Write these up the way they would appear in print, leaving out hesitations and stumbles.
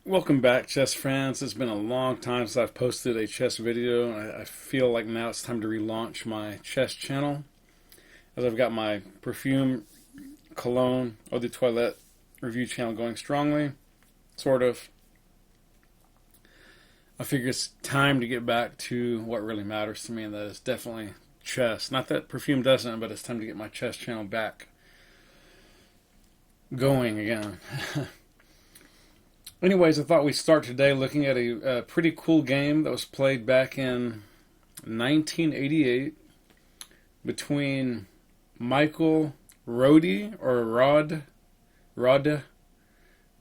Welcome back, chess fans. It's been a long time since I've posted a chess video. I feel like now it's time to relaunch my chess channel, as I've got my perfume, cologne, eau de toilette review channel going strongly, sort of. I figure it's time to get back to what really matters to me, and that is definitely chess. Not that perfume doesn't, but it's time to get my chess channel back going again. Anyways, I thought we'd start today looking at a pretty cool game that was played back in 1988 between Michael Rohde.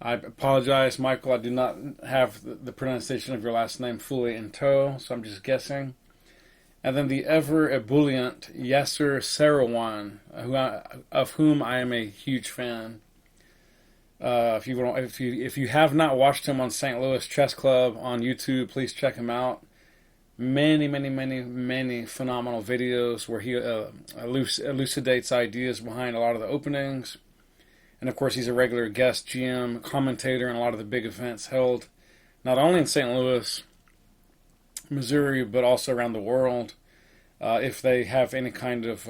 I apologize, Michael. I do not have the pronunciation of your last name fully in tow, so I'm just guessing. And then the ever ebullient Yasser Seirawan, of whom I am a huge fan. If you have not watched him on St. Louis Chess Club on YouTube, please check him out. Many phenomenal videos where he elucidates ideas behind a lot of the openings. And of course, he's a regular guest GM commentator in a lot of the big events held not only in St. Louis, Missouri, but also around the world. If they have any kind of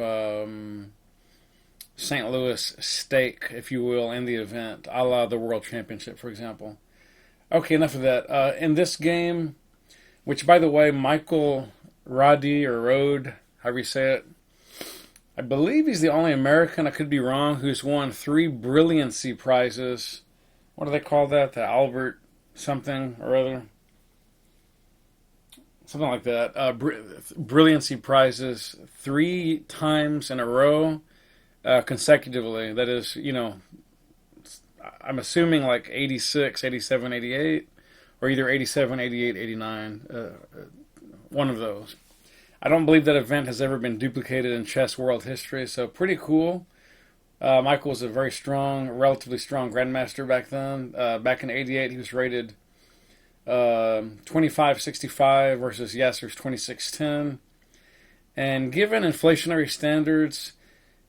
St. Louis stake, if you will, in the event, a la the World Championship, for example. Okay, enough of that. In this game, which, by the way, Michael Rohde, however you say it, I believe he's the only American, I could be wrong, who's won 3 Brilliancy prizes. What do they call that? The Albert something or other? Something like that. Brilliancy prizes 3 times in a row. Consecutively. That is, I'm assuming like 86, 87, 88, or either 87, 88, 89, one of those. I don't believe that event has ever been duplicated in chess world history, so pretty cool. Michael was a very strong, relatively strong grandmaster back then. Back in 88, he was rated 25-65 versus Yasser's 26-10. And given inflationary standards,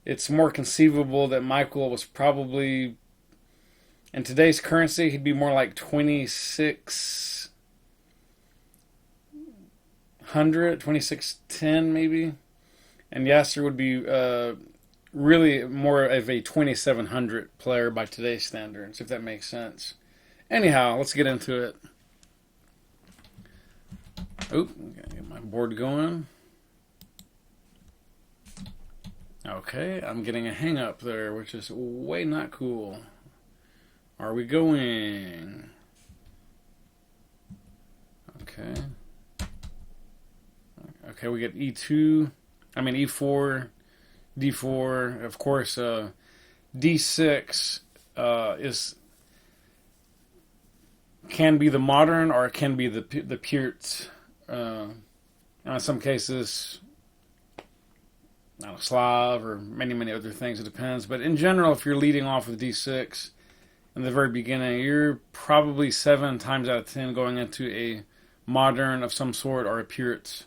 it's more conceivable that Michael was probably, in today's currency, he'd be more like 2600, 2610 maybe. And Yasser would be really more of a 2700 player by today's standards, if that makes sense. Anyhow, let's get into it. Oop, gotta get my board going. Okay, I'm getting a hang up there, which is way not cool. Are we going? Okay. Okay, we get E4, D4. Of course, D6 can be the modern or it can be the Pirc. In some cases, Slav or many other things. It depends. But in general, if you're leading off with D6 in the very beginning, you're probably 7 times out of 10 going into a modern of some sort or a Pirc.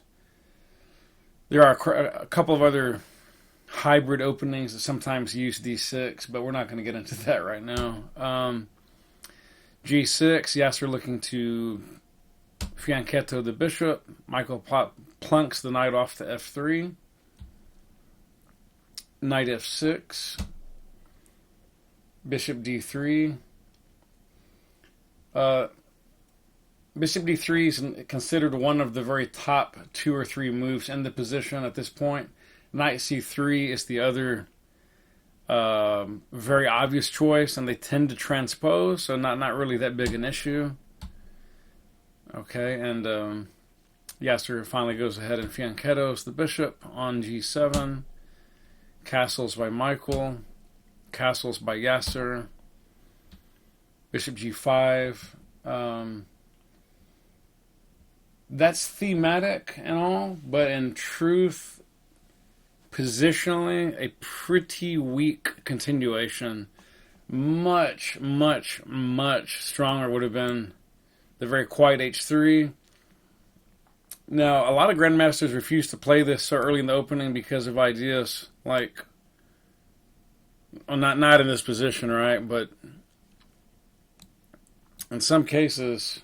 There are a couple of other hybrid openings that sometimes use D6, but we're not going to get into that right now. G6, Yasser looking to fianchetto the bishop. Michael plunks the knight off to F3. Knight F6, Bishop D3. Bishop D3 is considered one of the very top 2 or 3 moves in the position at this point. Knight C3 is the other very obvious choice, and they tend to transpose, so not really that big an issue. Okay, and Yasser finally goes ahead and fianchettos the bishop on G7. Castles by Michael, castles by Yasser, Bishop G5. That's thematic and all, but in truth, positionally, a pretty weak continuation. Much stronger would have been the very quiet H3. Now, a lot of grandmasters refuse to play this so early in the opening because of ideas like, well, not in this position, right? But in some cases,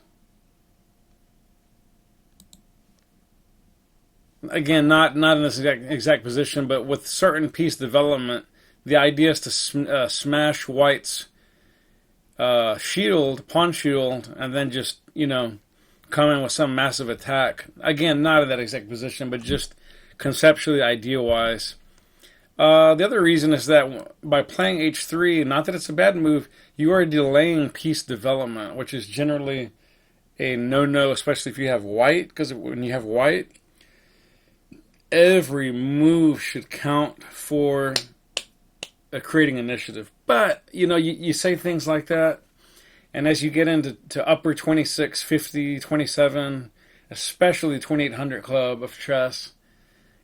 again, not in this exact position, but with certain piece development, the idea is to smash white's pawn shield, and then just, come in with some massive attack. Again, not in that exact position, but just conceptually, idea-wise. The other reason is that by playing h3, not that it's a bad move, you are delaying piece development, which is generally a no-no, especially if you have white, because when you have white, every move should count for creating initiative. But, you say things like that, and as you get into upper 26, 50, 27, especially 2800 club of chess,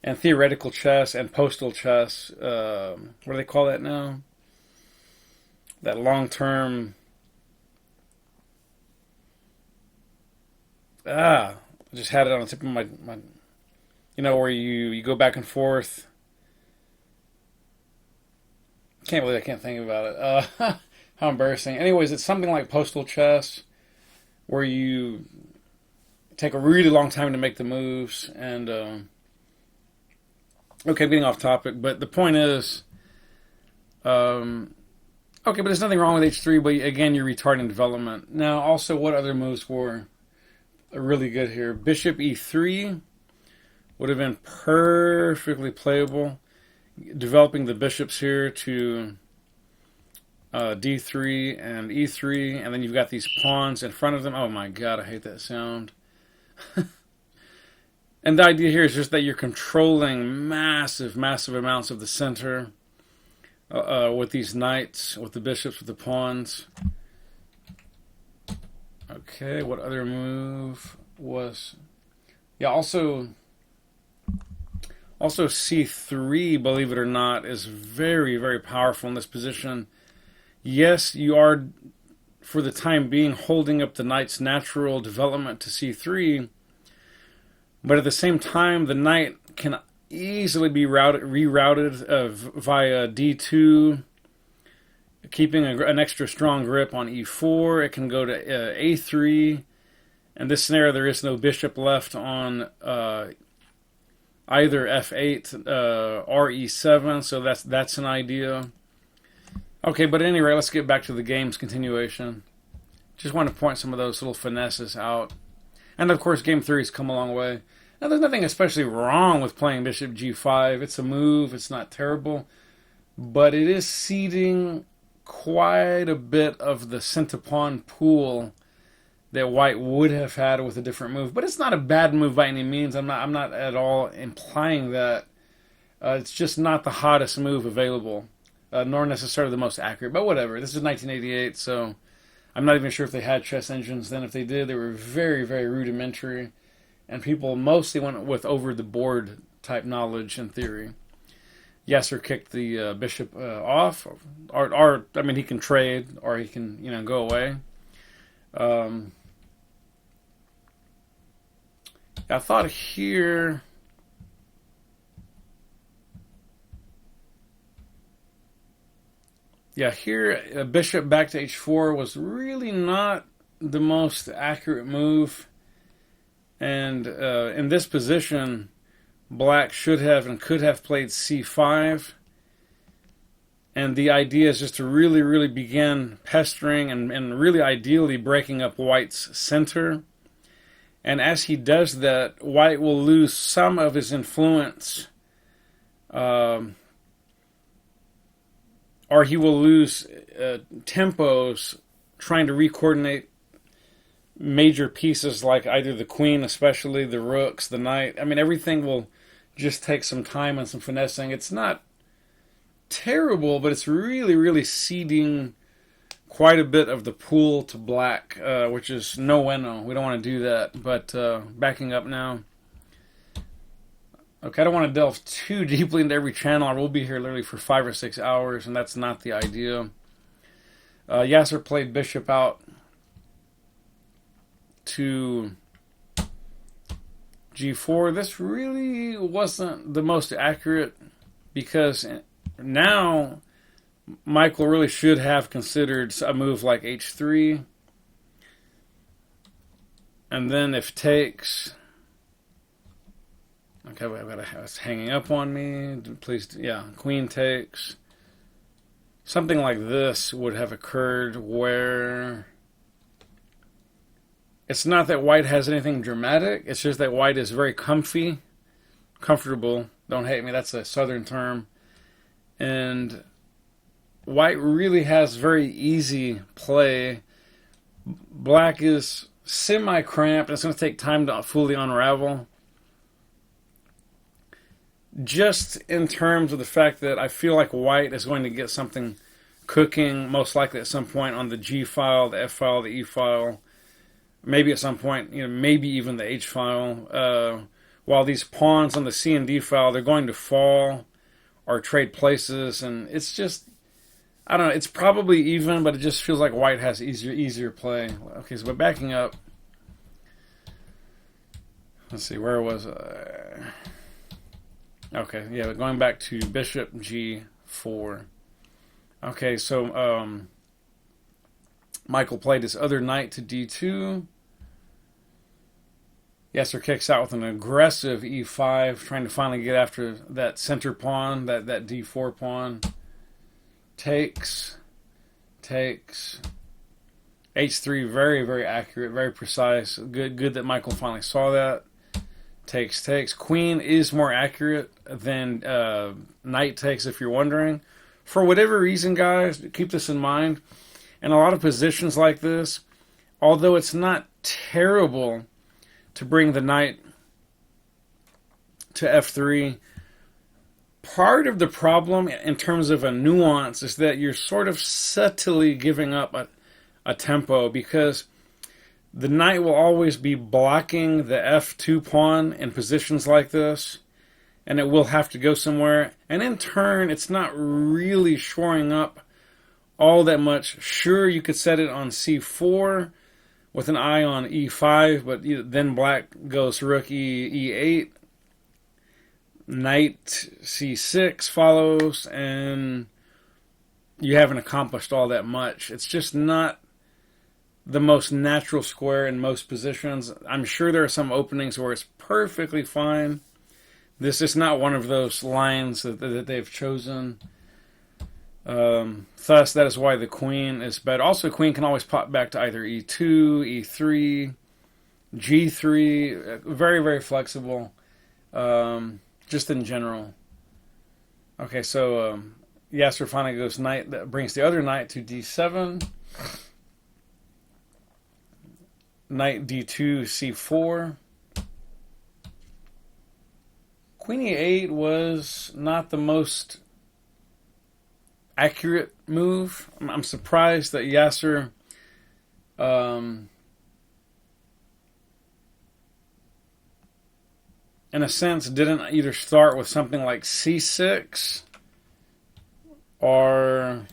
and theoretical chess and postal chess, what do they call that now? That long-term... I just had it on the tip of my where you go back and forth. Can't believe I can't think about it. How embarrassing. Anyways, it's something like postal chess, where you take a really long time to make the moves. And okay, getting off topic, but the point is, okay, but there's nothing wrong with h3. But again, you're retarding development. Now, also, what other moves were really good here? Bishop e3 would have been perfectly playable. Developing the bishops here to d3 and e3, and then you've got these pawns in front of them. Oh my god, I hate that sound. And the idea here is just that you're controlling massive amounts of the center with these knights, with the bishops, with the pawns. Okay, what other move was... Yeah, also c3, believe it or not, is very powerful in this position. Yes, you are, for the time being, holding up the knight's natural development to c3, but at the same time, the knight can easily be rerouted via d2, keeping an extra strong grip on e4. It can go to a3. In this scenario, there is no bishop left on either f8 or e7, so that's an idea. Okay, but at any rate, let's get back to the game's continuation. Just want to point some of those little finesses out. And of course, game 3 has come a long way. Now, there's nothing especially wrong with playing bishop g5. It's a move, it's not terrible, but it is ceding quite a bit of the center-pawn pool that white would have had with a different move. But it's not a bad move by any means. I'm not at all implying that. It's just not the hottest move available, nor necessarily the most accurate. But whatever. This is 1988, so I'm not even sure if they had chess engines then. If they did, they were very rudimentary, and people mostly went with over-the-board type knowledge and theory. Yasser kicked the bishop off, or I mean, he can trade, or he can, go away. I thought here, here bishop back to h4 was really not the most accurate move, and in this position, black should have and could have played c5. And the idea is just to really begin pestering and really ideally breaking up white's center. And as he does that, white will lose some of his influence, or he will lose tempos trying to recoordinate major pieces like either the queen, especially the rooks, the knight. I mean, everything will just take some time and some finessing. It's not terrible, but it's really ceding quite a bit of the pool to black, which is no bueno. We don't want to do that. But backing up now. Okay, I don't want to delve too deeply into every channel. I will be here literally for 5 or 6 hours, and that's not the idea. Yasser played bishop out to g4. This really wasn't the most accurate, because now Michael really should have considered a move like h3. And then if takes... Okay, I've got it's hanging up on me. Please, yeah, queen takes. Something like this would have occurred where it's not that white has anything dramatic. It's just that white is very comfortable. Don't hate me, that's a southern term. And white really has very easy play. Black is semi-cramped. It's going to take time to fully unravel. Just in terms of the fact that I feel like white is going to get something cooking, most likely at some point on the G file, the F file, the E file, maybe at some point, maybe even the H file. While these pawns on the C and D file, they're going to fall or trade places, and it's just, I don't know, it's probably even, but it just feels like white has easier play. Okay, so we're backing up. Let's see, where was I? Okay, yeah, but going back to bishop G4. Okay, so Michael played his other knight to D2. Yasser kicks out with an aggressive E5, trying to finally get after that center pawn, that D4 pawn. Takes. H3, very, very accurate, very precise. Good that Michael finally saw that. Takes. Queen is more accurate than knight takes, if you're wondering. For whatever reason, guys, keep this in mind. In a lot of positions like this, although it's not terrible to bring the knight to F3, part of the problem in terms of a nuance is that you're sort of subtly giving up a tempo, because the knight will always be blocking the F2 pawn in positions like this, and it will have to go somewhere. And in turn, it's not really shoring up all that much. Sure, you could set it on C4 with an eye on E5, but then black goes rook E8, knight C6 follows, and you haven't accomplished all that much. It's just not the most natural square in most positions. I'm sure there are some openings where it's perfectly fine. This is not one of those lines that they've chosen. Thus, that is why the queen is better. Also, queen can always pop back to either E2, E3, G3. Very, very flexible. Just in general. Okay, so Yasser finally goes knight. That brings the other knight to D7. Knight D2, C4. Queen E8 was not the most accurate move. I'm surprised that Yasser in a sense didn't either start with something like C6 or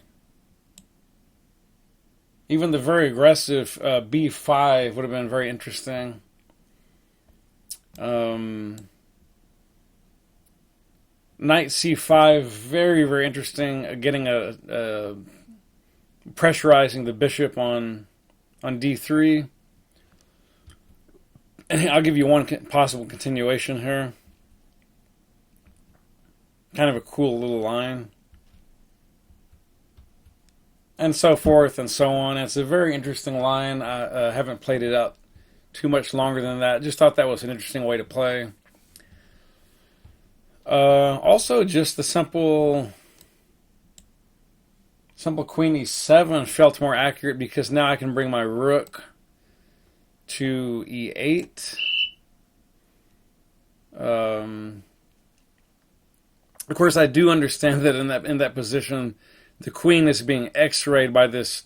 even the very aggressive B5 would have been very interesting. Knight C5, very, very interesting. Getting pressurizing the bishop on D3. And I'll give you one possible continuation here. Kind of a cool little line. And so forth and so on. It's a very interesting line. I haven't played it out too much longer than that. Just thought that was an interesting way to play. Also, just the simple queen e7 felt more accurate, because now I can bring my rook to e8. Of course, I do understand that in that position, the queen is being x-rayed by this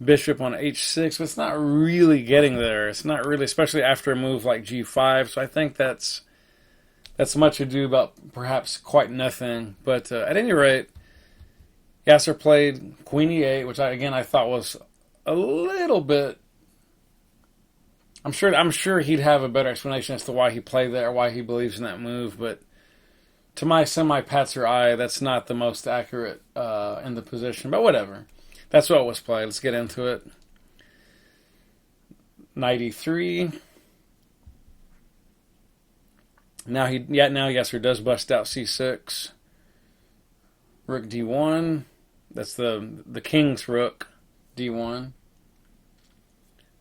bishop on h6, but it's not really getting there. It's not really, especially after a move like g5. So I think that's much ado about perhaps quite nothing. But at any rate, Yasser played queen e8, which I thought was a little bit. I'm sure he'd have a better explanation as to why he played that or why he believes in that move. But to my semi-patzer eye, that's not the most accurate in the position. But whatever. That's what was played. Let's get into it. Knight e3. Now Yasser does bust out c6. Rook d1. That's the king's rook, d1.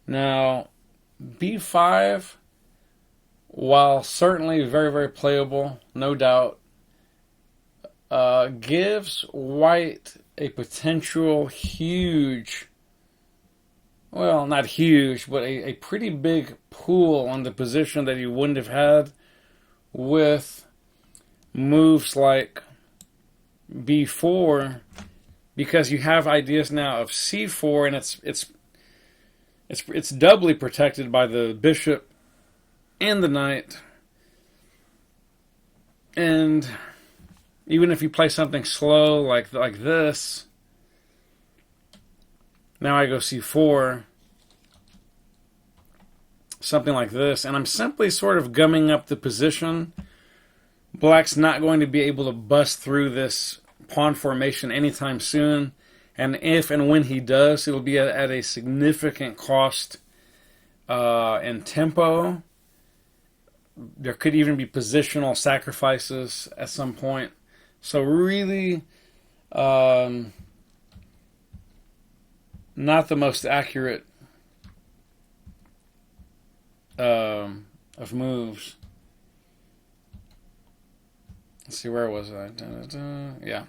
Now, b5, while certainly very, very playable, no doubt, gives white a potential huge, well, not huge, but a pretty big pool on the position that he wouldn't have had with moves like b4, because you have ideas now of c4, and it's doubly protected by the bishop and the knight. And even if you play something slow like this, now I go c4, something like this, and I'm simply sort of gumming up the position. Black's not going to be able to bust through this pawn formation anytime soon, and if and when he does, it'll be at a significant cost in tempo. There could even be positional sacrifices at some point. So really, not the most accurate of moves. Let's see, where was I? Yeah.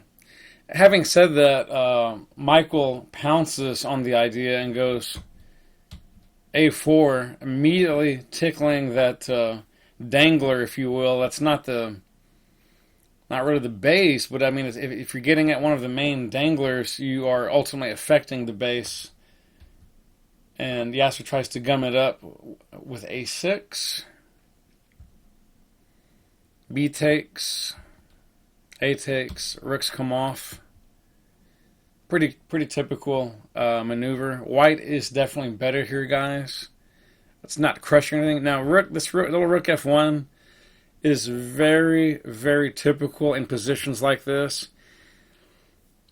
Having said that, Michael pounces on the idea and goes a4, immediately tickling that dangler, if you will. That's not really the base, but I mean, if you're getting at one of the main danglers, you are ultimately affecting the base. And Yasser tries to gum it up with a6. B takes. A takes. Rooks come off. Pretty typical maneuver. White is definitely better here, guys. It's not crushing anything. Now, little rook f1 is very, very typical in positions like this.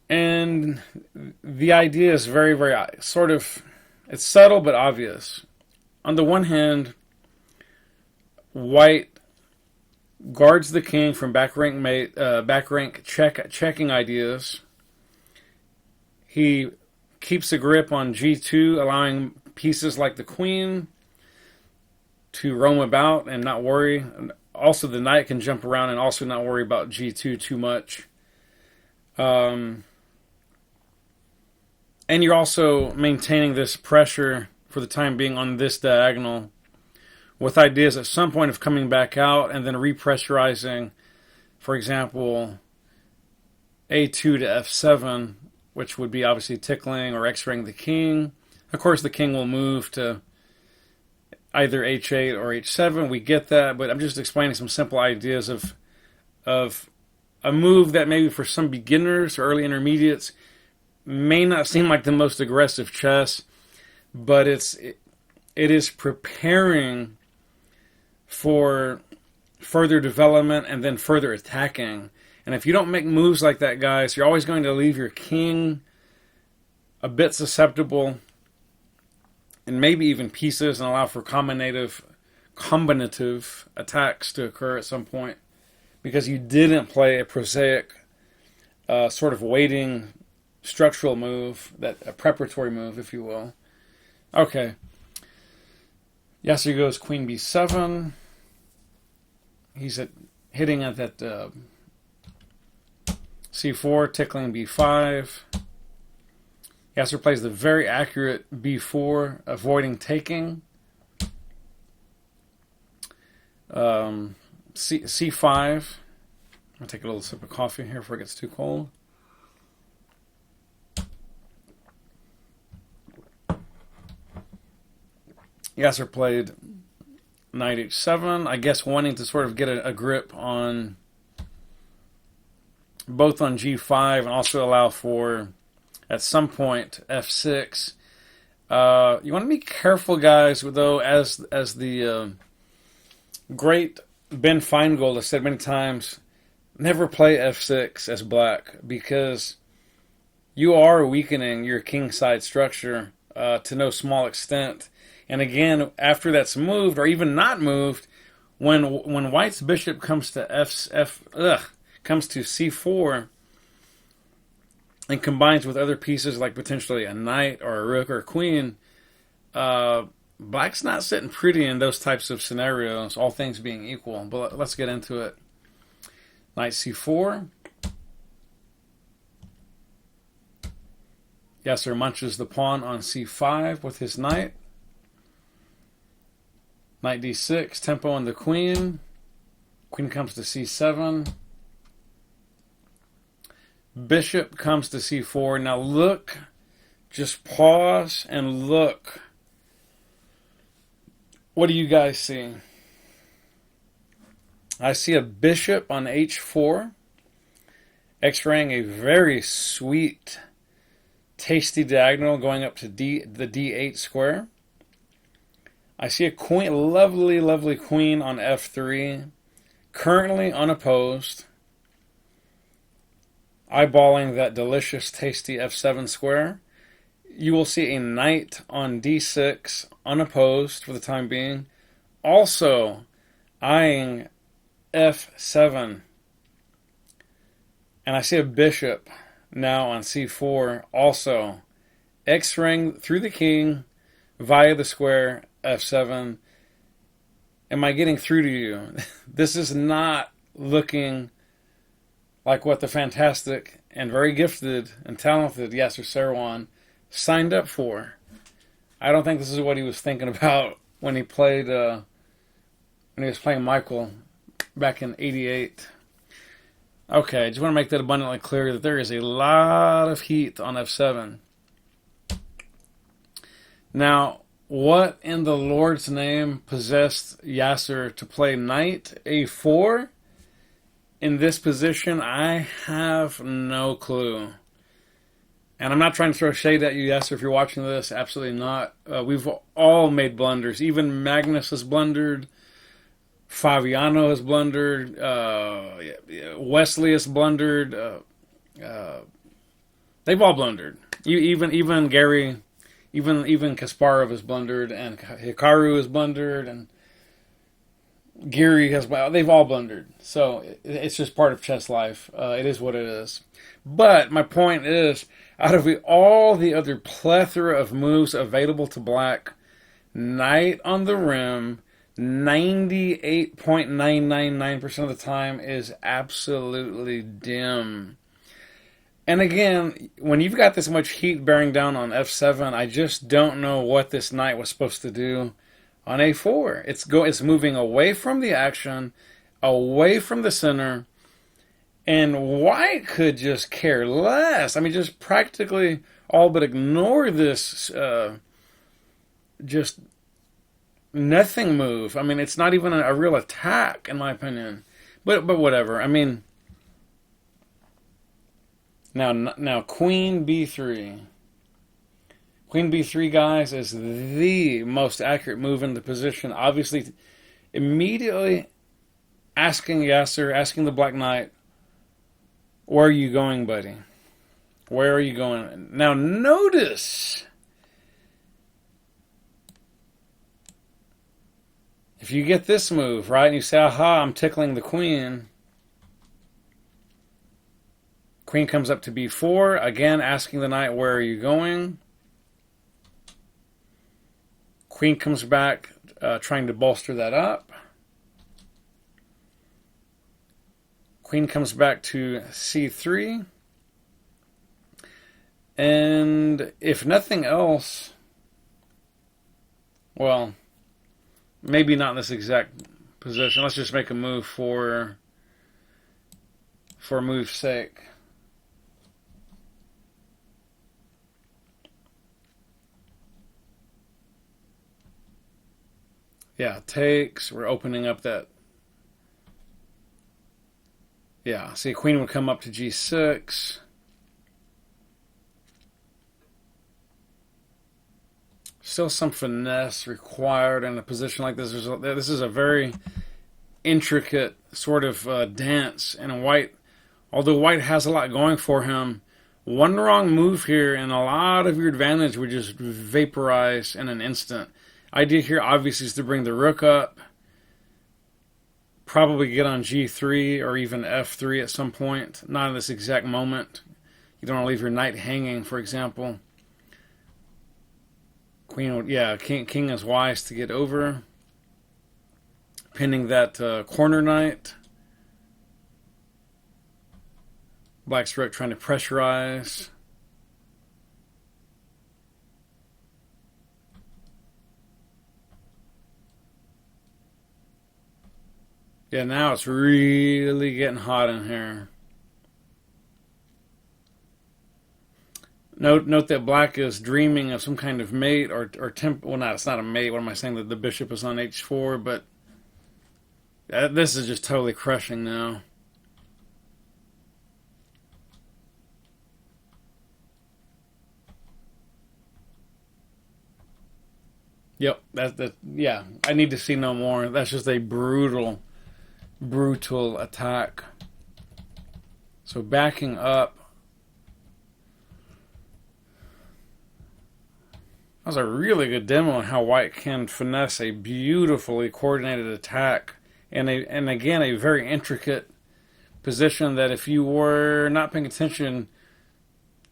And the idea is very, very sort of, it's subtle but obvious. On the one hand, white guards the king from back rank checking ideas. He keeps a grip on g2, allowing pieces like the queen to roam about and not worry. Also, the knight can jump around and also not worry about g2 too much. And you're also maintaining this pressure for the time being on this diagonal, with ideas at some point of coming back out and then repressurizing, for example, a2 to f7, which would be obviously tickling or x-raying the king. Of course, the king will move to either h8 or h7. We get that, but I'm just explaining some simple ideas of a move that maybe for some beginners or early intermediates may not seem like the most aggressive chess, but it is preparing for further development and then further attacking. And if you don't make moves like that, guys, you're always going to leave your king a bit susceptible, and maybe even pieces, and allow for combinative attacks to occur at some point, because you didn't play a prosaic sort of waiting structural move, a preparatory move, if you will. Okay. Yasser goes queen b7. He's hitting at that c4, tickling b5. Yasser plays the very accurate b4, avoiding taking. C5. I'm going to take a little sip of coffee here before it gets too cold. Yasser played knight h7, I guess wanting to sort of get a grip on both on g5 and also allow for, at some point, f6. You want to be careful, guys, though, as the great Ben Feingold has said many times, never play f6 as black, because you are weakening your kingside structure to no small extent. And again, after that's moved, or even not moved, When white's bishop comes to comes to c4 and combines with other pieces like potentially a knight or a rook or a queen, black's not sitting pretty in those types of scenarios, all things being equal. But let's get into it. Knight c4. Yasser munches the pawn on c5 with his knight. Knight d6, tempo on the queen. Queen comes to c7. Bishop comes to c4. Now look, just pause and look. What do you guys see? I see a bishop on h4, x-raying a very sweet, tasty diagonal going up to the d8 square. I see a queen, lovely, lovely queen on f3, currently unopposed, eyeballing that delicious, tasty f7 square. You will see a knight on d6, unopposed for the time being, also eyeing f7. And I see a bishop now on c4, also x-raying through the king via the square f7. Am I getting through to you? This is not looking like what the fantastic and very gifted and talented Yasser Seirawan signed up for. I don't think this is what he was thinking about when he played when he was playing Michael back in '88. Okay, I just want to make that abundantly clear that there is a lot of heat on f7. Now, what in the Lord's name possessed Yasser to play knight a4 in this position? I have no clue. And I'm not trying to throw shade at you, Yasser, if you're watching this. Absolutely not. We've all made blunders. Even Magnus has blundered. Fabiano has blundered. Wesley has blundered. They've all blundered. Even Gary... Even Kasparov has blundered, and Hikaru has blundered, and Geary has... They've all blundered. So it's just part of chess life. It is what it is. But my point is, out of all the other plethora of moves available to black, knight on the rim, 98.999% of the time is absolutely dim. And again, when you've got this much heat bearing down on f7, I just don't know what this knight was supposed to do on a4. It's moving away from the action, away from the center, and white could just care less. I mean, just practically all but ignore this just nothing move. I mean, it's not even a real attack, in my opinion. But whatever. I mean... Now, Queen B3. Queen B3, guys, is the most accurate move in the position. Obviously, immediately asking Yasser, asking the Black Knight, where are you going, buddy? Where are you going? Now, notice, if you get this move, right, and you say, aha, I'm tickling the queen... Queen comes up to b4, again asking the knight, where are you going? Queen comes back, trying to bolster that up. Queen comes back to c3. And if nothing else, well, maybe not in this exact position. Let's just make a move for move's sake. Yeah, takes. We're opening up that. Yeah, see, queen would come up to g6. Still some finesse required in a position like this. This is a very intricate sort of dance. And white, although white has a lot going for him, one wrong move here and a lot of your advantage would just vaporize in an instant. Idea here, obviously, is to bring the rook up probably get on G3 or even F3 at some point. Not in this exact moment. You don't want to leave your knight hanging, for example. Queen would, yeah, king is wise to get over. Pinning that corner knight. Black's rook trying to pressurize. Yeah, now it's really getting hot in here. Note that black is dreaming of some kind of mate or well, not, it's not a mate. What am I saying? That the bishop is on h4, but this is just totally crushing now. Yep, yeah, I need to see no more. That's just a brutal attack. So backing up. That was a really good demo on how white can finesse a beautifully coordinated attack and again a very intricate position that if you were not paying attention,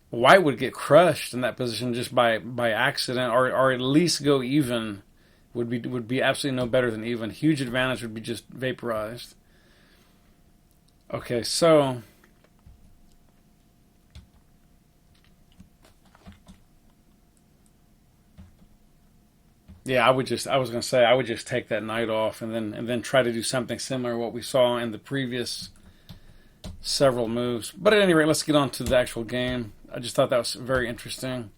white would get crushed in that position just by accident or at least go even. Would be absolutely no better than even. Huge advantage would be just vaporized. Okay, so yeah, I was gonna say I would just take that knight off and then try to do something similar to what we saw in the previous several moves. But at any rate, let's get on to the actual game. I just thought that was very interesting.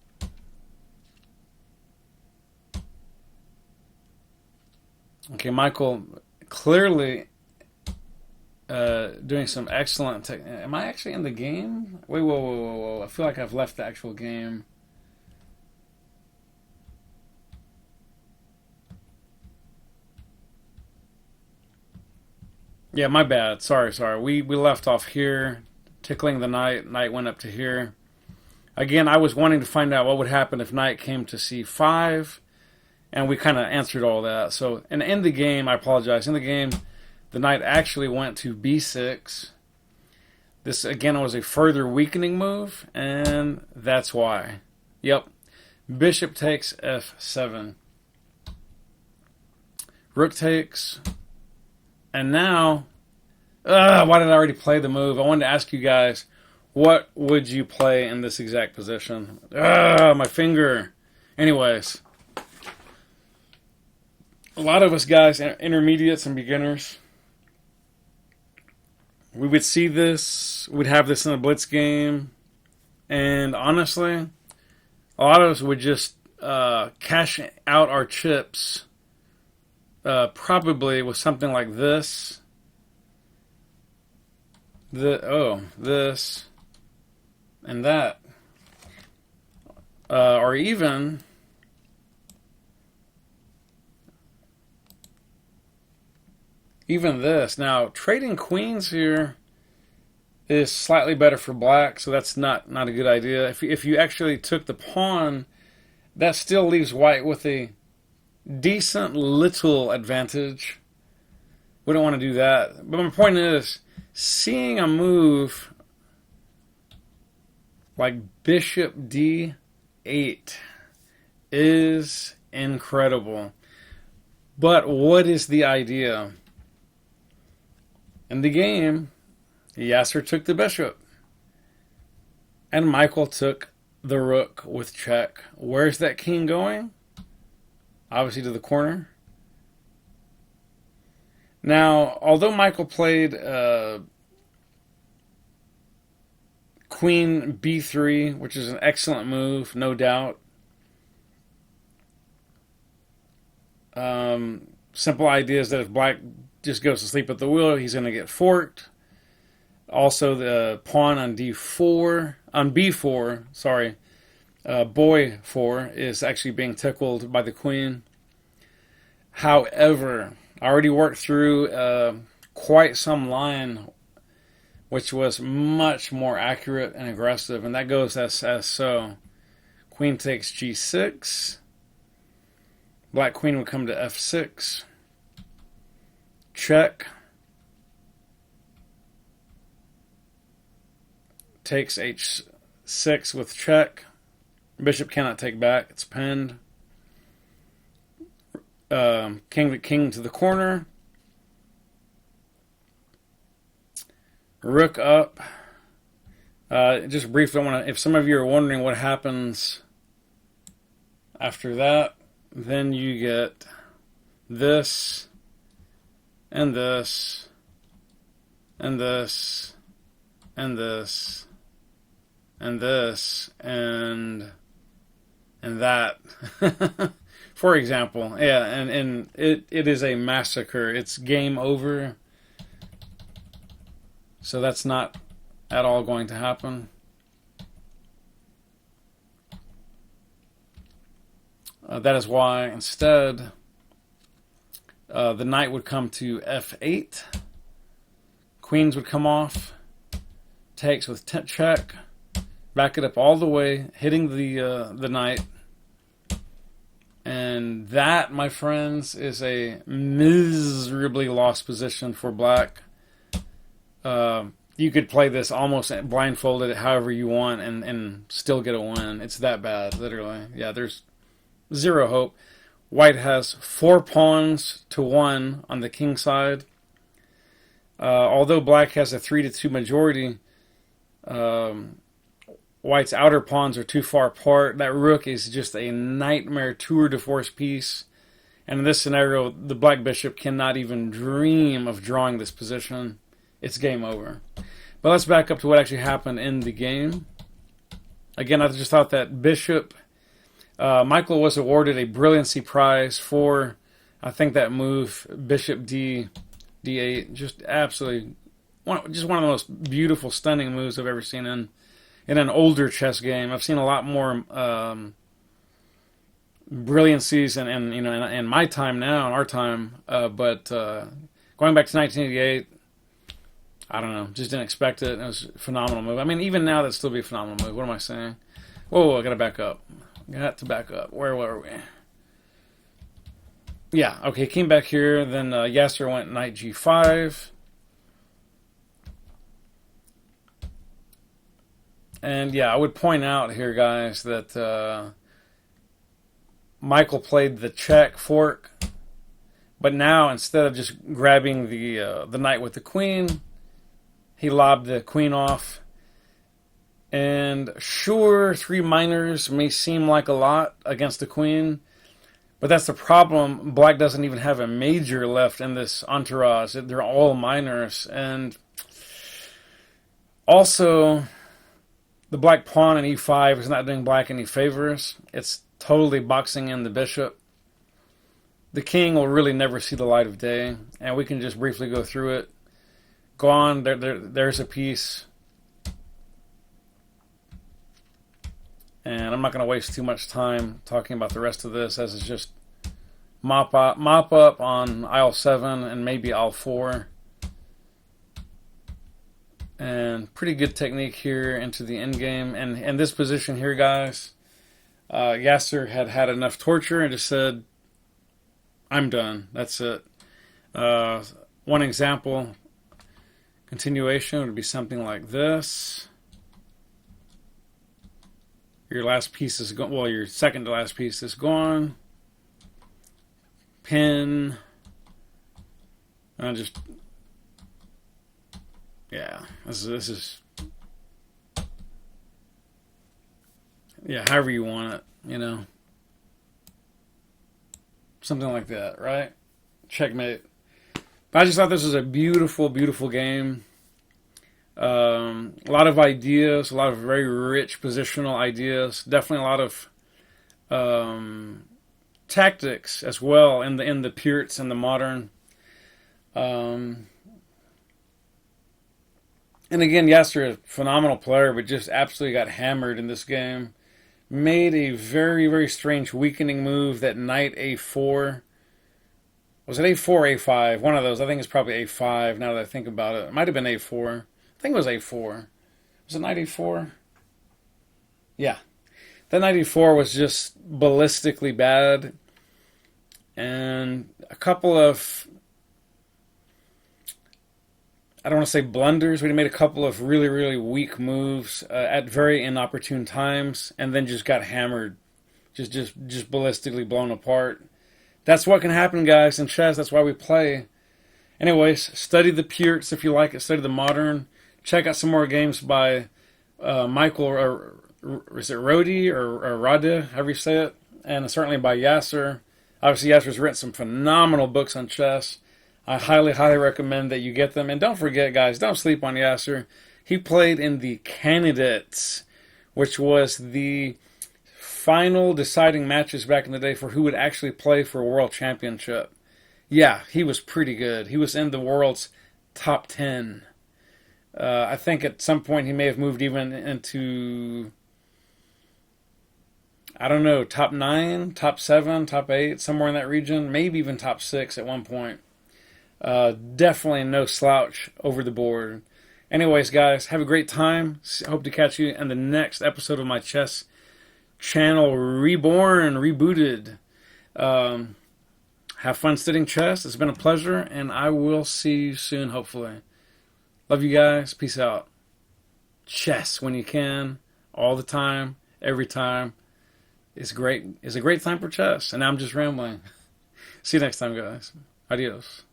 Okay, Michael clearly doing some excellent am I actually in the game? Wait, whoa. I feel like I've left the actual game. Yeah, my bad. Sorry. We left off here, tickling the knight. Knight went up to here. Again, I was wanting to find out what would happen if knight came to c5, and we kind of answered all that. So, and in the game, I apologize. In the game, the knight actually went to b6. This, again, was a further weakening move, and that's why. Yep. Bishop takes f7. Rook takes. And now, why did I already play the move? I wanted to ask you guys, what would you play in this exact position? My finger. Anyways, a lot of us guys, intermediates and beginners, we would see this, we'd have this in a blitz game, and honestly, a lot of us would just cash out our chips probably with something like this. This and that. Or even this. Now, trading queens here is slightly better for black, so that's not a good idea. If you actually took the pawn, that still leaves white with a decent little advantage. We don't want to do that. But my point is, seeing a move like bishop d8 is incredible. But what is the idea? In the game, Yasser took the bishop. And Michael took the rook with check. Where's that king going? Obviously to the corner. Now, although Michael played queen b3, which is an excellent move, no doubt. Simple idea is that if black just goes to sleep at the wheel, he's going to get forked. Also, the pawn on b4, sorry, boy 4 is actually being tickled by the queen. However, I already worked through quite some line which was much more accurate and aggressive, and that goes as so. Queen takes g6. Black queen would come to f6. Check. takes h6 with check. Bishop cannot take back. It's pinned. King to the corner. Rook up. Just briefly, if some of you are wondering what happens after that, then you get this, and this, and this, and this, and this, and that. For example, yeah, and it is a massacre. It's game over. So that's not at all going to happen. That is why instead the knight would come to f8. Queens would come off. Takes with check. Back it up all the way, hitting the knight. And that, my friends, is a miserably lost position for black. You could play this almost blindfolded however you want and still get a win. It's that bad, literally. Yeah, there's zero hope. White has 4 pawns to 1 on the king side. Although black has a 3-2 majority, White's outer pawns are too far apart. That rook is just a nightmare tour de force piece. And in this scenario, the black bishop cannot even dream of drawing this position. It's game over. But let's back up to what actually happened in the game. Again, I just thought that bishop... Michael was awarded a brilliancy prize for, I think, that move, bishop d8. Just absolutely... just one of the most beautiful, stunning moves I've ever seen in an older chess game. I've seen a lot more brilliancies in my time now, in our time. But going back to 1988, I don't know, just didn't expect it. It was a phenomenal move. I mean, even now, that'd still be a phenomenal move. What am I saying? Whoa, I gotta back up. Got to back up. Where were we? Yeah, okay, came back here. Then Yasser went knight g5. And yeah, I would point out here, guys, that Michael played the check fork. But now, instead of just grabbing the knight with the queen, he lobbed the queen off. And sure, 3 minors may seem like a lot against the queen, but that's the problem. Black doesn't even have a major left in this entourage. They're all minors. And also, the black pawn in e5 is not doing black any favors. It's totally boxing in the bishop. The king will really never see the light of day, and we can just briefly go through it. Go on, there's a piece. And I'm not going to waste too much time talking about the rest of this, as it's just mop up on aisle 7 and maybe aisle 4. And pretty good technique here into the endgame. And in this position here, guys, Yasser had enough torture and just said, I'm done. That's it. One example, continuation would be something like this. Your last piece is gone. Well, your second to last piece is gone. Pin. And just, yeah. This is, yeah. However you want it, you know. Something like that, right? Checkmate. But I just thought this was a beautiful, beautiful game. A lot of ideas, a lot of very rich positional ideas. Definitely a lot of tactics as well in the Pirc and the modern. And again, Yasser, a phenomenal player, but just absolutely got hammered in this game. Made a very, very strange weakening move, that knight a4. Was it a4 or a5? One of those. I think it's probably a5 now that I think about it. It might have been a4. I think it was a4. Was it knight a4? Yeah. That knight a4 was just ballistically bad. And a couple of I don't want to say blunders, but he made a couple of really, really weak moves at very inopportune times, and then just got hammered, just ballistically blown apart. That's what can happen, guys, in chess. That's why we play. Anyways, study the Pircs if you like it. Study the modern. Check out some more games by Michael, or is it Rohde or Rohde, however you say it, and certainly by Yasser. Obviously, Yasser's written some phenomenal books on chess. I highly, highly recommend that you get them. And don't forget, guys, don't sleep on Yasser. He played in the Candidates, which was the final deciding matches back in the day for who would actually play for a world championship. Yeah, he was pretty good. He was in the world's top 10. I think at some point he may have moved even into, I don't know, top 9, top 7, top 8, somewhere in that region. Maybe even top 6 at one point. Definitely no slouch over the board. Anyways, guys, have a great time. Hope to catch you in the next episode of my chess channel, Reborn, Rebooted. Have fun studying chess. It's been a pleasure, and I will see you soon, hopefully. Love you guys. Peace out. Chess when you can, all the time, every time. It's great. It's a great time for chess, and I'm just rambling. See you next time, guys. Adios.